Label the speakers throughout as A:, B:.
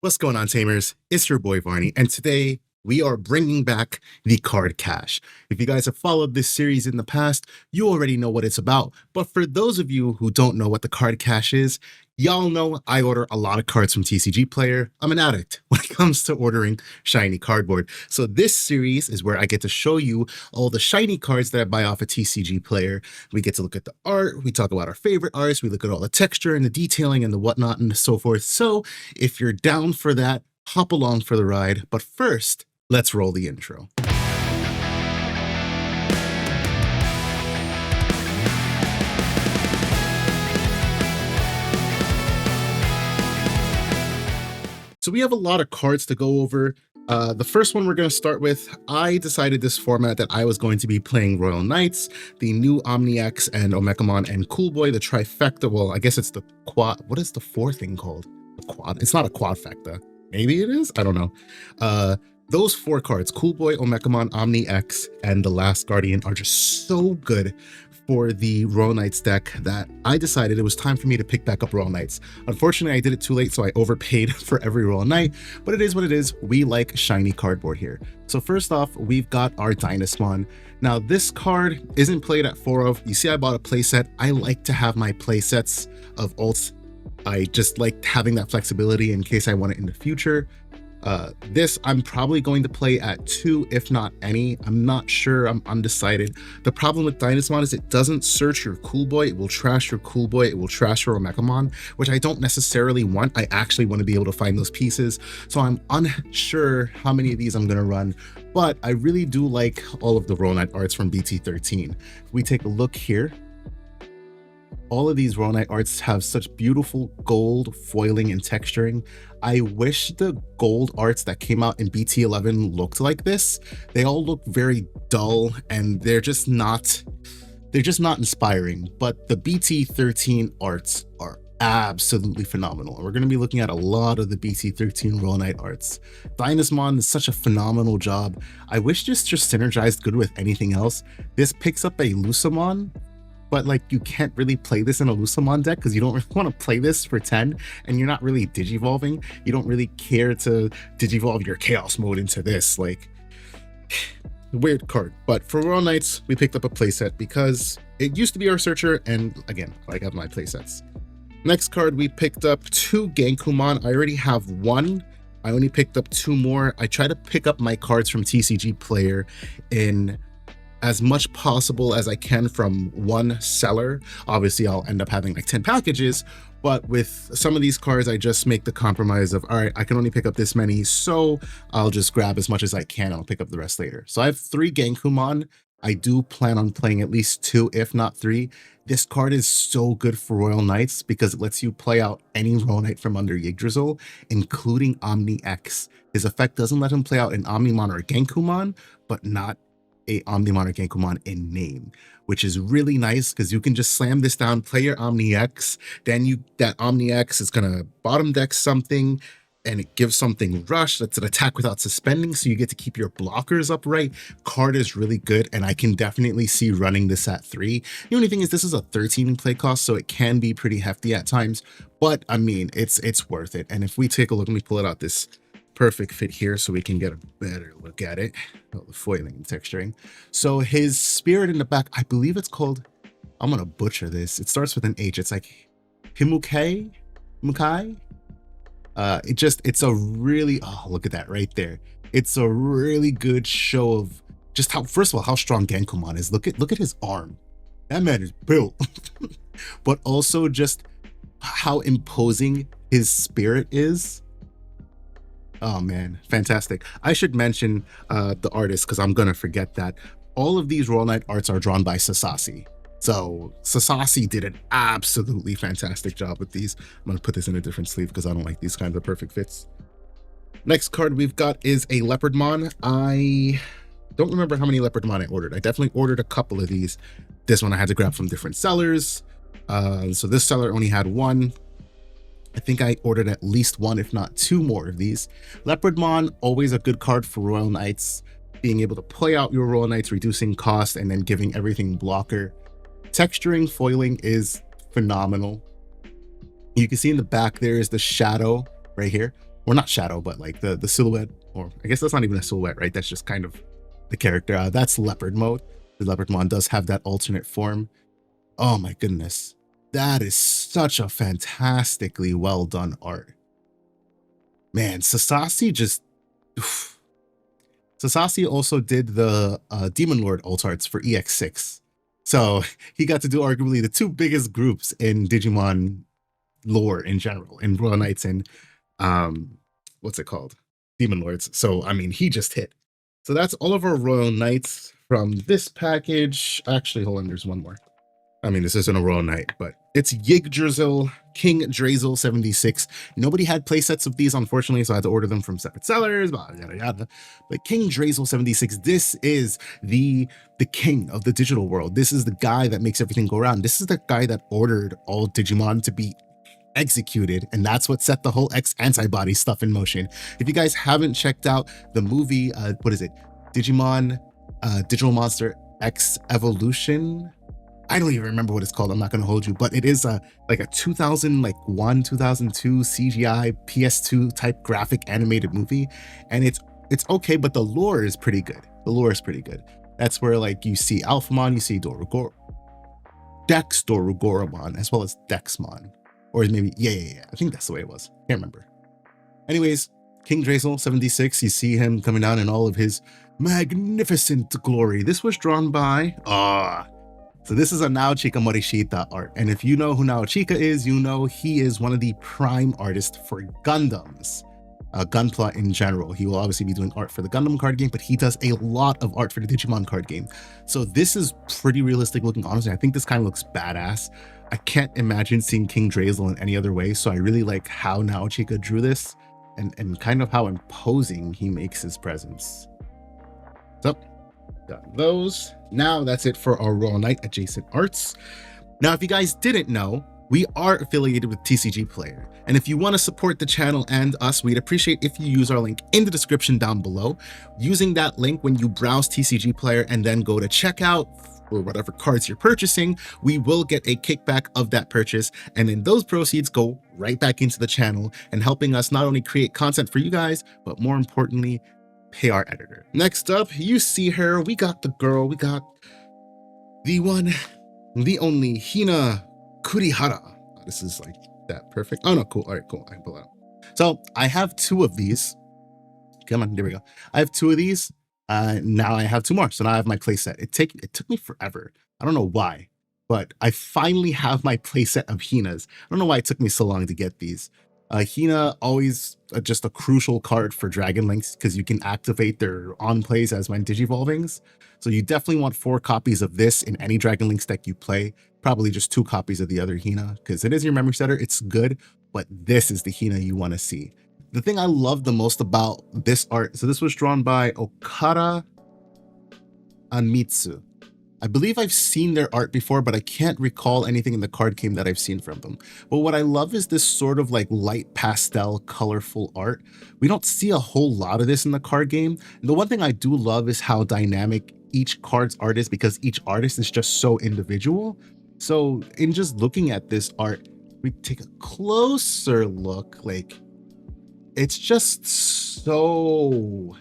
A: What's going on, Tamers? It's your boy Varney, and today we are bringing back the card cache. If you guys have followed this series in the past, you already know what it's about. But for those of you who don't know what the card cache is, y'all know I order a lot of cards from TCG Player. I'm an addict when it comes to ordering shiny cardboard. So this series is where I get to show you all the shiny cards that I buy off a TCG Player. We get to look at the art, we talk about our favorite artists, we look at all the texture and the detailing and the whatnot and so forth. So if you're down for that, hop along for the ride. But first, let's roll the intro. So we have a lot of cards to go over. The first one we're going to start with, I decided this format that I was going to be playing Royal Knights, the new OmniX and Omekamon and Cool Boy, the trifecta. Well, I guess it's the quad. What is the fourth thing called? The quad. It's not a quadfecta. Maybe it is. I don't know. Those four cards, Cool Boy, Omekamon, OmniX, and the Last Guardian, are just so good for the Royal Knights deck that I decided it was time for me to pick back up Royal Knights. Unfortunately, I did it too late, so I overpaid for every Royal Knight, but it is what it is. We like shiny cardboard here. So first off, we've got our Justimon. Now, this card isn't played at 4 of. You see, I bought a playset. I like to have my playsets of alts. I just like having that flexibility in case I want it in the future. This I'm probably going to play at 2, if not any. I'm not sure. I'm undecided. The problem with Justimon is it doesn't search your Cool Boy. It will trash your Cool Boy. It will trash your Omekamon, which I don't necessarily want. I actually want to be able to find those pieces. So I'm unsure how many of these I'm going to run, but I really do like all of the Royal Knight arts from BT13. If we take a look here, all of these Royal Knight arts have such beautiful gold foiling and texturing. I wish the gold arts that came out in BT11 looked like this. They all look very dull and they're just not inspiring, but the BT13 arts are absolutely phenomenal. And we're going to be looking at a lot of the BT13 Royal Knight arts. Justimon is such a phenomenal job. I wish this just synergized good with anything else. This picks up a Lucemon, but like you can't really play this in a Lucemon deck because you don't really want to play this for 10 and you're not really digivolving. You don't really care to digivolve your chaos mode into this. Like, weird card. But for Royal Knights, we picked up a playset because it used to be our searcher, and again, I have my playsets. Next card, we picked up 2 Genkumon. I already have 1. I only picked up 2 more. I try to pick up my cards from TCG Player in as much possible as I can from one seller. Obviously, I'll end up having like 10 packages, but with some of these cards, I just make the compromise of, all right, I can only pick up this many, so I'll just grab as much as I can and I'll pick up the rest later. So I have 3 Genkumon. I do plan on playing at least 2, if not 3. This card is so good for Royal Knights because it lets you play out any Royal Knight from under Yggdrasil, including OmniX. His effect doesn't let him play out an Omnimon or Genkumon, but not a Omnimon or Genkumon in name, which is really nice because you can just slam this down, play your OmniX, then that OmniX is gonna bottom deck something and it gives something rush that's an attack without suspending, so you get to keep your blockers upright. Card is really good, and I can definitely see running this at 3. The only thing is this is a 13 play cost, so it can be pretty hefty at times, but I mean, it's worth it. And if we take a look, let me pull it out this perfect fit here so we can get a better look at it. Oh, the foiling and texturing. So his spirit in the back, I believe it's called, I'm gonna butcher this, it starts with an H. It's like Himukai. It's a really, oh, look at that right there. It's a really good show of just how, first of all, how strong Genkumon is. Look at his arm. That man is built. But also just how imposing his spirit is. Oh man, fantastic. I should mention the artist because I'm gonna forget that. All of these Royal Knight arts are drawn by Sasasi. So Sasasi did an absolutely fantastic job with these. I'm gonna put this in a different sleeve because I don't like these kinds of perfect fits. Next card we've got is a Leopardmon. I don't remember how many Leopardmon I ordered. I definitely ordered a couple of these. This one I had to grab from different sellers. So this seller only had 1. I think I ordered at least 1, if not 2 more of these. Leopardmon, always a good card for Royal Knights. Being able to play out your Royal Knights, reducing cost, and then giving everything blocker. Texturing, foiling is phenomenal. You can see in the back there is the shadow right here. or not shadow, but like the silhouette, or I guess that's not even a silhouette, right? That's just kind of the character. That's leopard mode. The Leopardmon does have that alternate form. Oh my goodness. That is such a fantastically well done art. Man, Sasasi just... oof. Sasasi also did the Demon Lord alt arts for EX6. So he got to do arguably the two biggest groups in Digimon lore in general, in Royal Knights and what's it called? Demon Lords. So I mean, he just hit. So that's all of our Royal Knights from this package. Actually, hold on, there's one more. I mean, this isn't a Royal Knight, but it's Yggdrasil King Drazel 76. Nobody had playsets of these, unfortunately, so I had to order them from separate sellers, blah, yada, yada. But King Drazel 76, this is the king of the digital world. This is the guy that makes everything go around. This is the guy that ordered all Digimon to be executed, and that's what set the whole X antibody stuff in motion. If you guys haven't checked out the movie, what is it? Digimon Digital Monster X Evolution. I don't even remember what it's called. I'm not going to hold you, but it is like a 2001, 2002 CGI PS2 type graphic animated movie, and it's okay, but the lore is pretty good. The lore is pretty good. That's where like you see Alphamon, you see Dex Dorugoramon, as well as Dexmon, or maybe yeah. I think that's the way it was. Can't remember. Anyways, King Drazel 76. You see him coming down in all of his magnificent glory. This was drawn by so this is a Naochika Morishita art, and if you know who Naochika is, you know he is one of the prime artists for Gundams, Gunpla in general. He will obviously be doing art for the Gundam card game, but he does a lot of art for the Digimon card game. So this is pretty realistic looking, honestly. I think this kind of looks badass. I can't imagine seeing King Drazel in any other way, so I really like how Naochika drew this, and kind of how imposing he makes his presence. So, got those. Now that's it for our Royal Knight adjacent arts. Now, if you guys didn't know, we are affiliated with TCG Player, and if you want to support the channel and us, we'd appreciate if you use our link in the description down below. Using that link when you browse TCG Player and then go to checkout or whatever cards you're purchasing, we will get a kickback of that purchase, and then those proceeds go right back into the channel and helping us not only create content for you guys, but more importantly, pay our editor. Next up, you see her. We got the girl. We got the one, the only Hina Kurihara. This is like that perfect. Oh no, cool. All right, cool. I pull out. So I have two of these. Come on, there we go. I have two of these. Now I have two more. So now I have my playset. It took me forever. I don't know why, but I finally have my playset of Hinas. I don't know why it took me so long to get these. Hina, always just a crucial card for Dragon Links because you can activate their on plays as when digivolvings. So you definitely want 4 copies of this in any Dragon Links deck you play. Probably just 2 copies of the other Hina because it is your memory setter. It's good, but this is the Hina you want to see. The thing I love the most about this art, so this was drawn by Okada and Mitsu. I believe I've seen their art before, but I can't recall anything in the card game that I've seen from them. But what I love is this sort of like light pastel, colorful art. We don't see a whole lot of this in the card game. And the one thing I do love is how dynamic each card's art is because each artist is just so individual. So in just looking at this art, we take a closer look, like it's just so...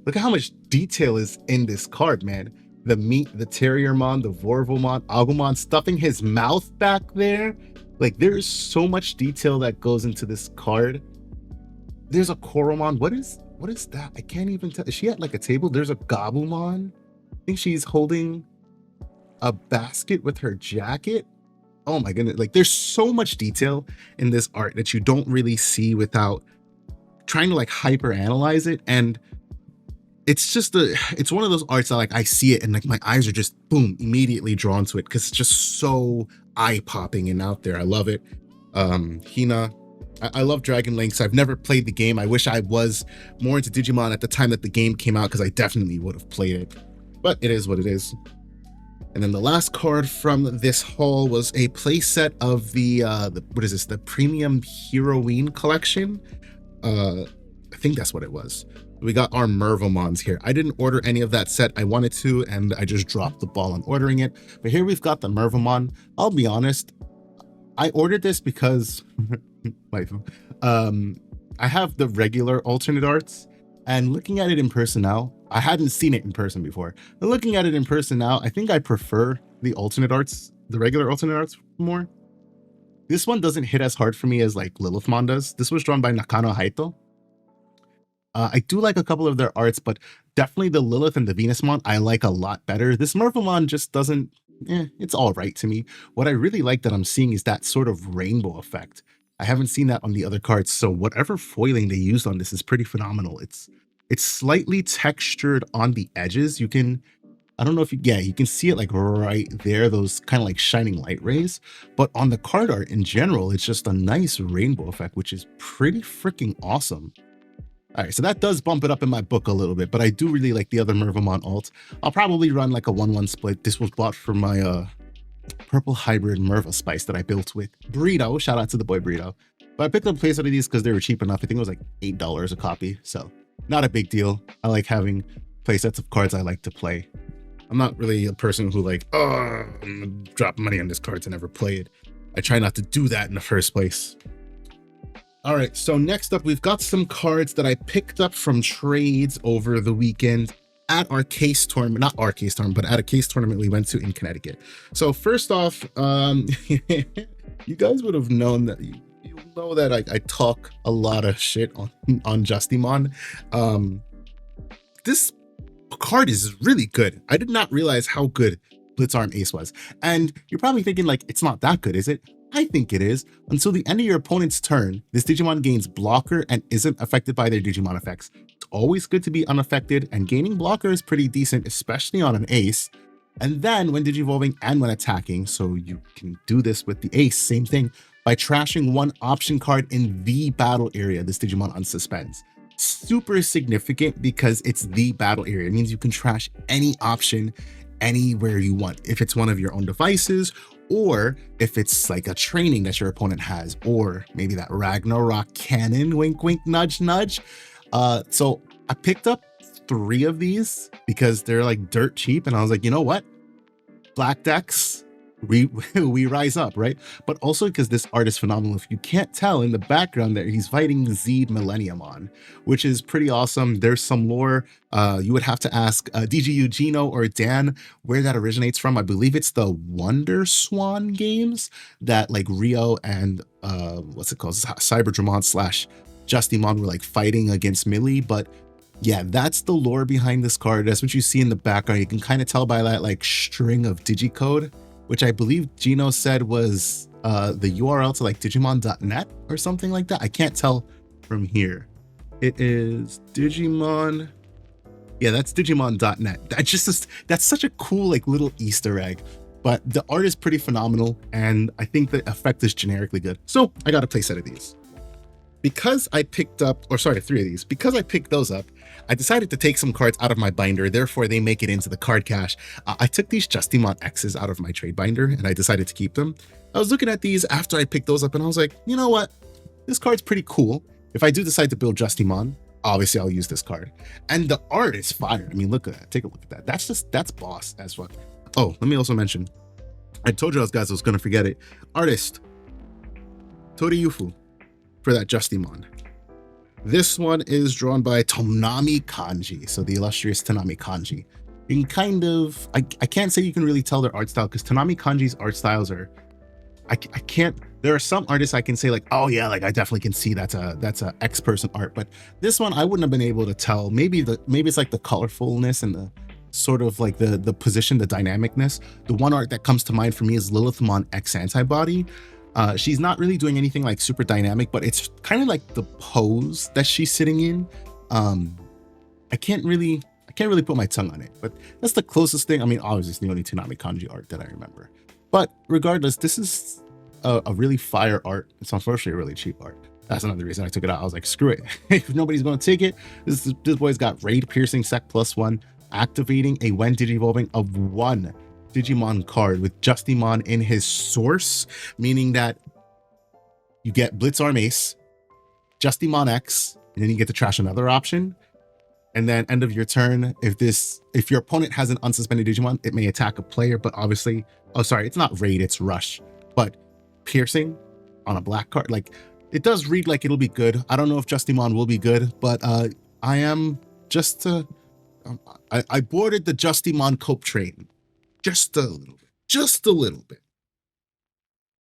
A: Look at how much detail is in this card, man. The Terriermon, the Vorvomon, Agumon stuffing his mouth back there. Like there's so much detail that goes into this card. There's a Koromon. What is that? I can't even tell. Is she at like a table? There's a Gabumon. I think she's holding a basket with her jacket. Oh my goodness. Like there's so much detail in this art that you don't really see without trying to like hyper analyze it. And it's just it's one of those arts that like I see it and like my eyes are just boom immediately drawn to it because it's just so eye-popping and out there. I love it. Hina, I love Dragon Links. I've never played the game. I wish I was more into Digimon at the time that the game came out because I definitely would have played it, but it is what it is. And then the last card from this haul was a playset of the what is this, the Premium Heroine collection. I think that's what it was. We got our Mervamons here. I didn't order any of that set. I wanted to, and I just dropped the ball on ordering it. But here we've got the Mervamon. I'll be honest, I ordered this because I have the regular alternate arts, and looking at it in person now, I hadn't seen it in person before. But looking at it in person now, I think I prefer the alternate arts, the regular alternate arts more. This one doesn't hit as hard for me as like Lilithmon does. This was drawn by Nakano Haito. I do like a couple of their arts, but definitely the Lilith and the Venusmon I like a lot better. This Mervamon just doesn't, it's all right to me. What I really like that I'm seeing is that sort of rainbow effect. I haven't seen that on the other cards, so whatever foiling they used on this is pretty phenomenal. It's slightly textured on the edges. You can, I don't know if you, yeah, you can see it like right there, those kind of like shining light rays. But on the card art in general, it's just a nice rainbow effect, which is pretty freaking awesome. All right, so that does bump it up in my book a little bit, but I do really like the other Mervamon alt. I'll probably run like a 1-1 split. This was bought for my purple hybrid Merva spice that I built with Burrito. Shout out to the boy Burrito. But I picked up a playset of these because they were cheap enough. I think it was like $8 a copy, so not a big deal. I like having playsets of cards I like to play. I'm not really a person who like, oh, I'm gonna drop money on this card to never play it. I try not to do that in the first place. All right, so next up, we've got some cards that I picked up from trades over the weekend at our case tournament, not our case tournament, but at a case tournament we went to in Connecticut. So first off, you guys would have known that, you know that I talk a lot of shit on Justimon. This card is really good. I did not realize how good Blitzarm Ace was. And you're probably thinking like, it's not that good, is it? I think it is. Until the end of your opponent's turn, this Digimon gains blocker and isn't affected by their Digimon effects. It's always good to be unaffected, and gaining blocker is pretty decent, especially on an ace. And then when digivolving and when attacking, so you can do this with the ace, same thing, by trashing one option card in the battle area, this Digimon unsuspends. Super significant because it's the battle area. It means you can trash any option anywhere you want. If it's one of your own devices, or if it's like a training that your opponent has, or maybe that Ragnarok cannon, wink, wink, nudge, nudge. So I picked up 3 of these because they're like dirt cheap. And I was like, you know what? Black decks, we rise up, right? But also because this art is phenomenal. If you can't tell in the background there, he's fighting Z Millenniumon, which is pretty awesome. There's some lore. You would have to ask DigiGuard or Dan where that originates from. I believe it's the Wonder Swan games that like Rio and what's it called? Cyberdramon / Justimon were like fighting against Millie. But yeah, that's the lore behind this card. That's what you see in the background. You can kind of tell by that like string of digicode, which I believe Gino said was the URL to like digimon.net or something like that. I can't tell from here. It is Digimon. Yeah, that's digimon.net. That's such a cool like little Easter egg. But the art is pretty phenomenal, and I think the effect is generically good. So I got a playset of these. Because I picked up, or sorry, 3 of these, because I picked those up, I decided to take some cards out of my binder, therefore they make it into the card cache. I took these Justimon X's out of my trade binder and I decided to keep them. I was looking at these after I picked those up and I was like, you know what? This card's pretty cool. If I do decide to build Justimon, obviously I'll use this card. And the art is fire. I mean, look at that. Take a look at that. That's boss as fuck. Oh, let me also mention, I told you guys I was going to forget it. Artist, Toriyufu, for that Justimon. This one is drawn by Tonami Kanji, so the illustrious Tonami Kanji. You can kind of, I can't say you can really tell their art style because Tonami Kanji's art styles are, I can't, there are some artists I can say like, oh yeah, like I definitely can see that's a X person art, but this one I wouldn't have been able to tell. Maybe it's like the colorfulness and the sort of like the position, the dynamicness. The one art that comes to mind for me is Lilithmon X Antibody. She's not really doing anything like super dynamic, but it's kind of like the pose that she's sitting in. I can't really put my tongue on it, but that's the closest thing. I mean, obviously it's the only Tonami Kanji art that I remember. But regardless, this is a really fire art. It's unfortunately a really cheap art. That's another reason I took it out. I was like, screw it. If nobody's going to take it, this boy's got Raid Piercing Sec +1, activating a when digivolving of 1 Digimon card with Justimon in his source, meaning that you get Blitzarm Ace, Justimon X, and then you get to trash another option. And then end of your turn, if your opponent has an unsuspended Digimon, it may attack a player, but obviously, oh sorry, it's not Raid, it's Rush. But Piercing on a black card, like It does read like it'll be good. I don't know if Justimon will be good, but I am just I boarded the Justimon cope train just a little bit, just a little bit.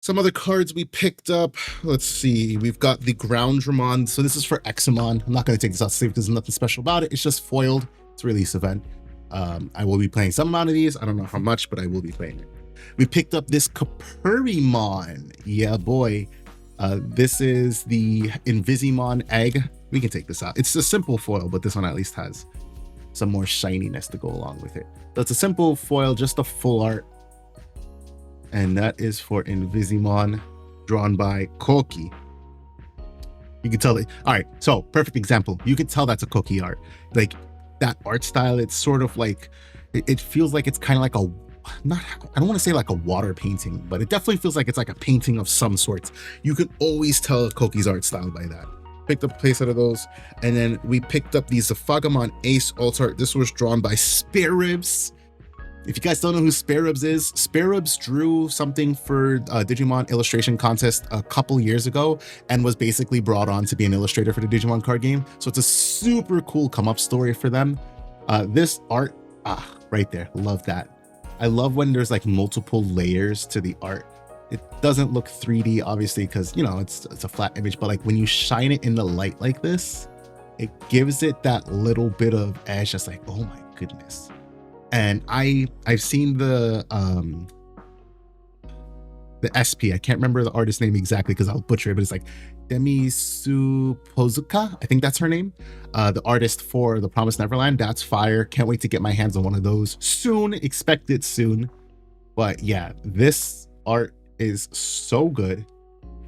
A: Some other cards we picked up. Let's see. We've got the Groundramon. So this is for Examon. I'm not going to take this out to save because there's nothing special about it. It's just foiled. It's a release event. I will be playing some amount of these. I don't know how much, but I will be playing it. We picked up this Capurimon. Yeah, boy. This is the Invisimon egg. We can take this out. It's a simple foil, but this one at least has some more shininess to go along with it. So it's a simple foil, just a full art. And that is for Invisimon, drawn by Koki. You can tell that. All right, so perfect example. You can tell that's a Koki art. Like that art style, it's sort of like, it feels like it's kind of like a, not, I don't want to say like a water painting, but it definitely feels like it's like a painting of some sort. You can always tell Koki's art style by that. Picked up a place out of those. And then we picked up the Zafagamon Ace Alt Art. This was drawn by Sparibs. If you guys don't know who Sparibs is, Sparibs drew something for Digimon illustration contest a couple years ago and was basically brought on to be an illustrator for the Digimon card game. So it's a super cool come up story for them. This art, right there, love that. I love when there's like multiple layers to the art. It doesn't look 3D obviously because, you know, it's a flat image, but like when you shine it in the light like this, it gives it that little bit of edge. Just like, oh my goodness. And I've seen the SP. I can't remember the artist name exactly because I'll butcher it, but it's like Demisu Pozuka. I think that's her name. The artist for The Promised Neverland. That's fire. Can't wait to get my hands on one of those soon. Expect it soon. But yeah, this art is so good.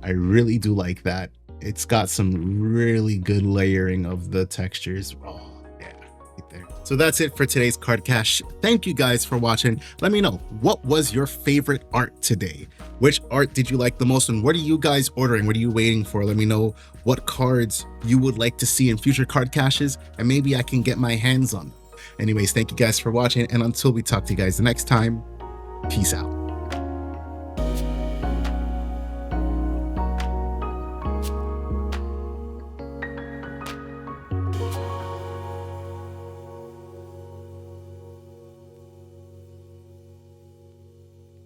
A: I really do like that. It's got some really good layering of the textures. Oh, yeah, right there. So that's it for today's Card Cash. Thank you guys for watching. Let me know, what was your favorite art today? Which art did you like the most, and what are you guys ordering? What are you waiting for? Let me know what cards you would like to see in future Card Caches, and maybe I can get my hands on them. Anyways, thank you guys for watching, and until we talk to you guys the next time, peace out.